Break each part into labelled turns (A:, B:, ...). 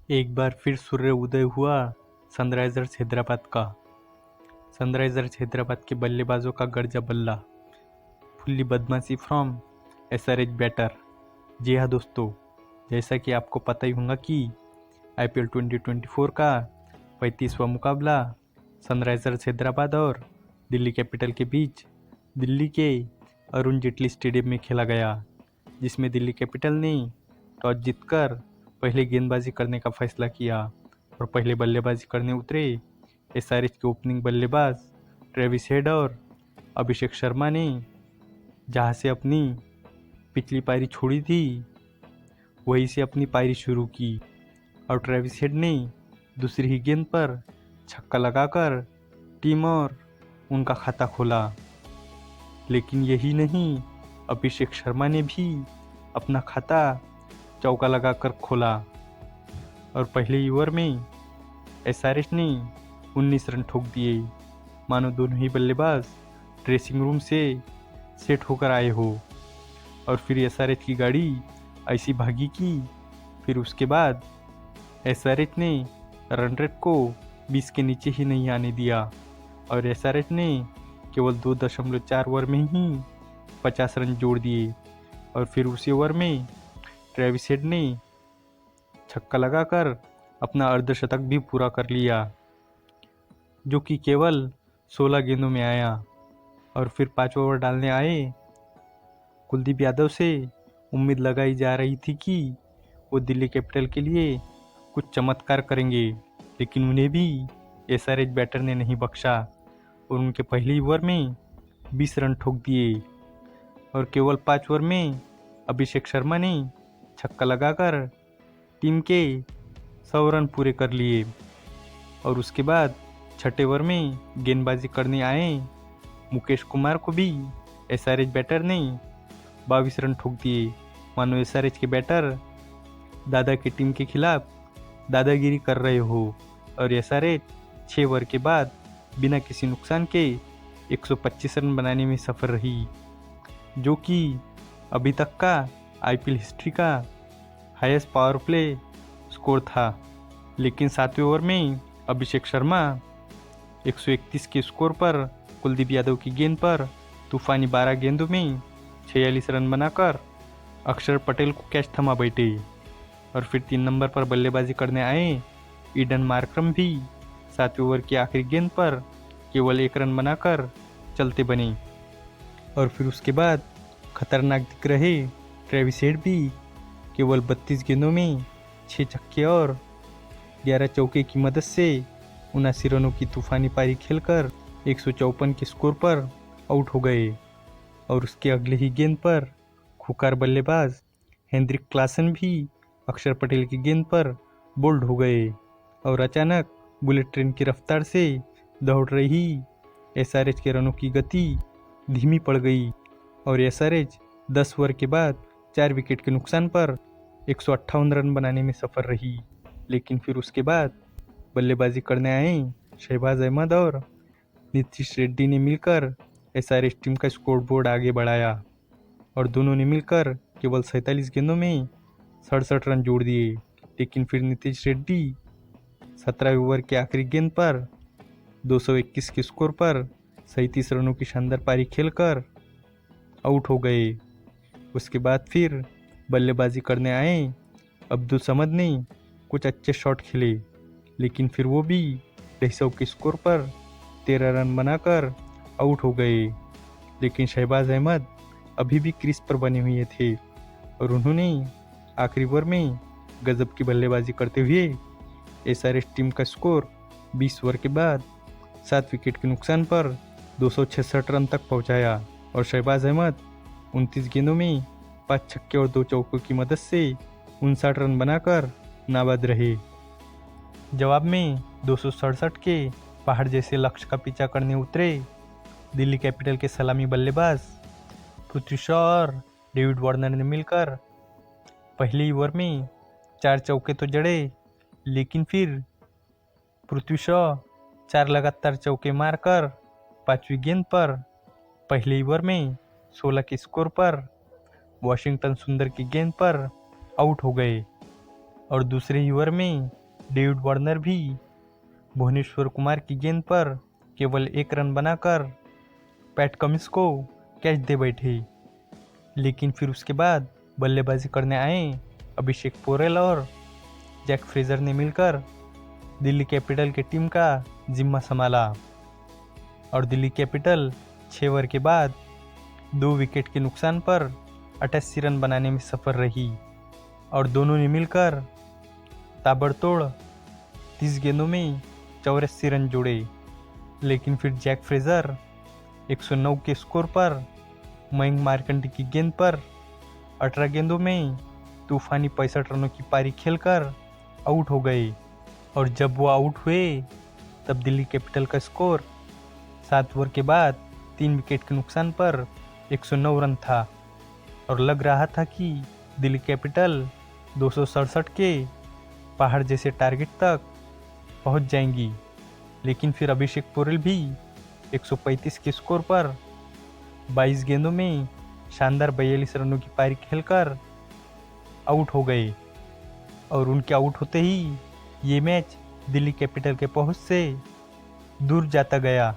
A: एक बार फिर सूर्य उदय हुआ सनराइजर्स हैदराबाद का। सनराइजर्स हैदराबाद के बल्लेबाजों का गर्जा बल्ला, फुल्ली बदमाशी फ्रॉम एसआरएच बैटर। जी हाँ दोस्तों, जैसा कि आपको पता ही होगा कि आईपीएल 2024 का 35वां मुकाबला सनराइजर्स हैदराबाद और दिल्ली कैपिटल के बीच दिल्ली के अरुण जेटली स्टेडियम में खेला गया, जिसमें दिल्ली कैपिटल ने टॉस जीतकर पहले गेंदबाजी करने का फैसला किया और पहले बल्लेबाजी करने उतरे एसआरएच के ओपनिंग बल्लेबाज ट्रेविस हेड और अभिषेक शर्मा ने जहां से अपनी पिछली पारी छोड़ी थी वहीं से अपनी पारी शुरू की और ट्रेविस हेड ने दूसरी ही गेंद पर छक्का लगाकर टीम और उनका खाता खोला। लेकिन यही नहीं, अभिषेक शर्मा ने भी अपना खाता चौका लगाकर खोला और पहले ही ओवर में एसआरएच ने 19 रन ठोक दिए, मानो दोनों ही बल्लेबाज ड्रेसिंग रूम से सेट होकर आए हो। और फिर एसआरएच की गाड़ी ऐसी भागी कि फिर उसके बाद एसआरएच ने रन रेट को 20 के नीचे ही नहीं आने दिया और एसआरएच ने केवल 2.4 ओवर में ही 50 रन जोड़ दिए। और फिर उसी ओवर में ट्रेविस हेड ने छक्का लगाकर अपना अर्धशतक भी पूरा कर लिया, जो कि केवल 16 गेंदों में आया। और फिर 5 ओवर डालने आए कुलदीप यादव से उम्मीद लगाई जा रही थी कि वो दिल्ली कैपिटल के लिए कुछ चमत्कार करेंगे, लेकिन उन्हें भी एसआरएच बैटर ने नहीं बख्शा और उनके पहले ओवर में 20 रन ठोक दिए। और केवल 5 ओवर में अभिषेक शर्मा ने छक्का लगाकर टीम के 100 रन पूरे कर लिए। और उसके बाद छठे ओवर में गेंदबाजी करने आए मुकेश कुमार को भी एसआरएच बैटर ने 22 रन ठोक दिए, मानो एसआरएच के बैटर दादा की टीम के खिलाफ दादागिरी कर रहे हो। और एसआरएच 6 ओवर के बाद बिना किसी नुकसान के 125 रन बनाने में सफल रही, जो कि अभी तक का आईपीएल हिस्ट्री का हाईएस्ट पावर प्ले स्कोर था। लेकिन 7वें ओवर में अभिषेक शर्मा 131 के स्कोर पर कुलदीप यादव की गेंद पर तूफानी 12 गेंदों में 46 रन बनाकर अक्षर पटेल को कैच थमा बैठे। और फिर 3 नंबर पर बल्लेबाजी करने आए ईडन मार्करम भी 7वें ओवर की आखिरी गेंद पर केवल 1 रन बनाकर चलते बने। और फिर उसके बाद खतरनाक दिख रहे ट्रेविस हेड भी केवल 32 गेंदों में 6 छक्के और 11 चौके की मदद से 79 रनों की तूफानी पारी खेलकर 154 के स्कोर पर आउट हो गए। और उसके अगले ही गेंद पर खूंखार बल्लेबाज हेनरिक क्लासन भी अक्षर पटेल की गेंद पर बोल्ड हो गए और अचानक बुलेट ट्रेन की रफ्तार से दौड़ रही एसआरएच के रनों की गति धीमी पड़ गई और एसआरएच 10 ओवर के बाद 4 विकेट के नुकसान पर 158 रन बनाने में सफल रही। लेकिन फिर उसके बाद बल्लेबाजी करने आए शहबाज अहमद और नीतीश रेड्डी ने मिलकर एसआरएच टीम का स्कोर बोर्ड आगे बढ़ाया और दोनों ने मिलकर केवल 47 गेंदों में 67 रन जोड़ दिए। लेकिन फिर नीतीश रेड्डी 17वें ओवर के आखिरी गेंद पर 221 के स्कोर पर 37 रनों की शानदार पारी खेलकर आउट हो गए। उसके बाद फिर बल्लेबाजी करने आए अब्दुल समद ने कुछ अच्छे शॉट खेले, लेकिन फिर वो भी 250 के स्कोर पर 13 रन बनाकर आउट हो गए। लेकिन शहबाज अहमद अभी भी क्रीज पर बने हुए थे और उन्होंने आखिरी ओवर में गजब की बल्लेबाजी करते हुए एसआरएच टीम का स्कोर 20 ओवर के बाद 7 विकेट के नुकसान पर 266 रन तक पहुंचाया और शहबाज अहमद 29 गेंदों में 5 छक्के और 2 चौकों की मदद से 59 रन बनाकर नाबाद रहे। जवाब में 267 के पहाड़ जैसे लक्ष्य का पीछा करने उतरे दिल्ली कैपिटल के सलामी बल्लेबाज पृथ्वी शॉ और डेविड वार्नर ने मिलकर पहले ही ओवर में 4 चौके तो जड़े, लेकिन फिर पृथ्वी शॉ 4 लगातार चौके मारकर 5वीं गेंद पर पहले ही ओवर में 16 के स्कोर पर वाशिंगटन सुंदर की गेंद पर आउट हो गए। और दूसरे ओवर में डेविड वार्नर भी भुवनेश्वर कुमार की गेंद पर केवल 1 रन बनाकर पैट कमिंस को कैच दे बैठे। लेकिन फिर उसके बाद बल्लेबाजी करने आए अभिषेक पोरेल और जैक फ्रेजर ने मिलकर दिल्ली कैपिटल की टीम का जिम्मा संभाला और दिल्ली कैपिटल 6 ओवर के बाद 2 विकेट के नुकसान पर 88 रन बनाने में सफल रही और दोनों ने मिलकर ताबड़तोड़ 30 गेंदों में 84 रन जोड़े। लेकिन फिर जैक फ्रेजर 109 के स्कोर पर मयंक मार्कंडे की गेंद पर 18 गेंदों में तूफानी 65 रनों की पारी खेलकर आउट हो गए और जब वो आउट हुए तब दिल्ली कैपिटल का स्कोर 7 ओवर के बाद 3 विकेट के नुकसान पर 109 रन था और लग रहा था कि दिल्ली कैपिटल 267 के पहाड़ जैसे टारगेट तक पहुंच जाएंगी। लेकिन फिर अभिषेक पोरेल भी 135 के स्कोर पर 22 गेंदों में शानदार 42 रनों की पारी खेलकर आउट हो गए और उनके आउट होते ही ये मैच दिल्ली कैपिटल के पहुंच से दूर जाता गया।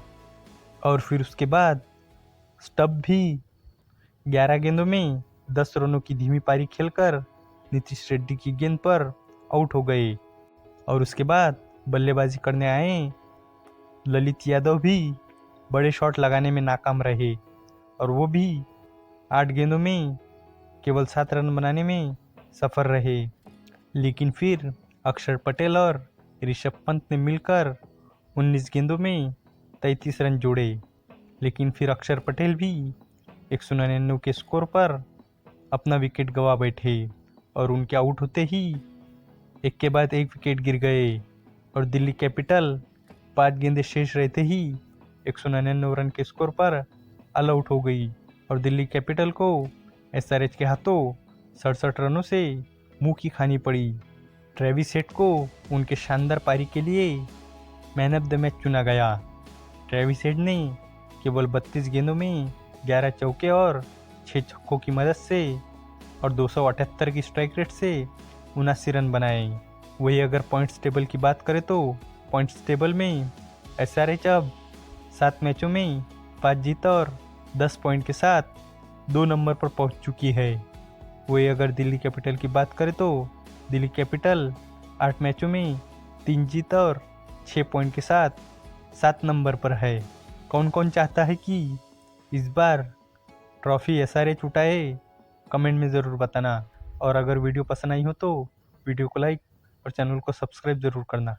A: और फिर उसके बाद स्टब भी 11 गेंदों में 10 रनों की धीमी पारी खेलकर नीतीश रेड्डी की गेंद पर आउट हो गए और उसके बाद बल्लेबाजी करने आए ललित यादव भी बड़े शॉट लगाने में नाकाम रहे और वो भी 8 गेंदों में केवल 7 रन बनाने में सफल रहे। लेकिन फिर अक्षर पटेल और ऋषभ पंत ने मिलकर 19 गेंदों में 33 रन जोड़े। लेकिन फिर अक्षर पटेल भी 199 के स्कोर पर अपना विकेट गंवा बैठे और उनके आउट होते ही एक के बाद एक विकेट गिर गए और दिल्ली कैपिटल 5 गेंदें शेष रहते ही 199 रन के स्कोर पर ऑल आउट हो गई और दिल्ली कैपिटल को एसआरएच के हाथों 67 रनों से मुंह की खानी पड़ी। ट्रेविस हेड को उनके शानदार पारी के लिए मैन ऑफ द मैच चुना गया। ट्रेविस हेड ने केवल 32 गेंदों में 11 चौके और 6 छक्कों की मदद से और 278 की स्ट्राइक रेट से 79 रन बनाए। वही अगर पॉइंट्स टेबल की बात करें तो पॉइंट्स टेबल में एसआरएच अब 7 मैचों में 5 जीत और 10 पॉइंट के साथ 2 नंबर पर पहुंच चुकी है। वही अगर दिल्ली कैपिटल की बात करें तो दिल्ली कैपिटल 8 मैचों में 3 जीत और 6 पॉइंट के साथ 7 नंबर पर है। कौन कौन चाहता है कि इस बार ट्रॉफी एसआरएच उठाए, कमेंट में ज़रूर बताना और अगर वीडियो पसंद आई हो तो वीडियो को लाइक और चैनल को सब्सक्राइब ज़रूर करना।